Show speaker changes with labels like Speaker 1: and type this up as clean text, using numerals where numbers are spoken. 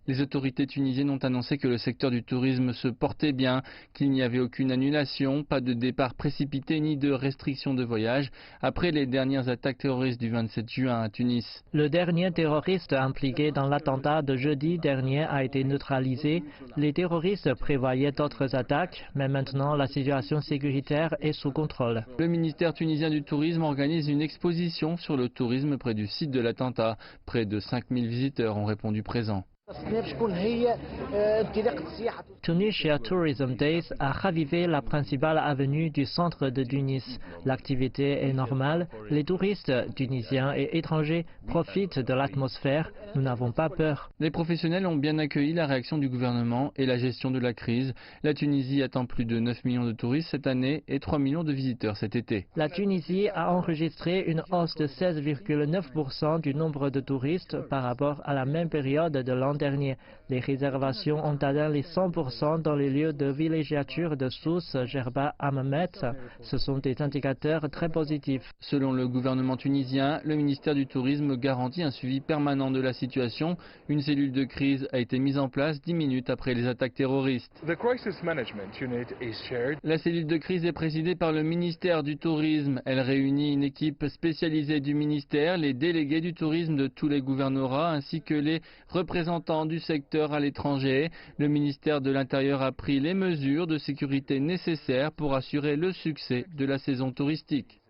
Speaker 1: Les autorités tunisiennes ont annoncé que le secteur du tourisme se portait bien, qu'il n'y avait aucune annulation, pas de départ précipité ni de restriction de voyage après les dernières attaques terroristes du 27 juin à Tunis.
Speaker 2: Le dernier terroriste impliqué dans l'attentat de jeudi dernier a été neutralisé. Les terroristes prévoyaient d'autres attaques, mais maintenant la situation sécuritaire est sous contrôle.
Speaker 1: Le ministère tunisien du tourisme organise une exposition sur le tourisme près du site de l'attentat. Près de 5000 visiteurs ont répondu présents.
Speaker 2: Tunisia Tourism Days a ravivé la principale avenue du centre de Tunis. L'activité est normale. Les touristes tunisiens et étrangers profitent de l'atmosphère. Nous n'avons pas peur.
Speaker 1: Les professionnels ont bien accueilli la réaction du gouvernement et la gestion de la crise. La Tunisie attend plus de 9 millions de touristes cette année et 3 millions de visiteurs cet été.
Speaker 2: La Tunisie a enregistré une hausse de 16,9% du nombre de touristes par rapport à la même période de l'an dernier. Les réservations ont atteint les 100% dans les lieux de villégiature de Sousse, Gerba, Hammamet. Ce sont des indicateurs très positifs.
Speaker 1: Selon le gouvernement tunisien, le ministère du Tourisme garantit un suivi permanent de la situation. Une cellule de crise a été mise en place 10 minutes après les attaques terroristes. La cellule de crise est présidée par le ministère du Tourisme. Elle réunit une équipe spécialisée du ministère, les délégués du tourisme de tous les gouvernorats ainsi que les représentants du secteur à l'étranger. Le ministère de l'Intérieur a pris les mesures de sécurité nécessaires pour assurer le succès de la saison touristique.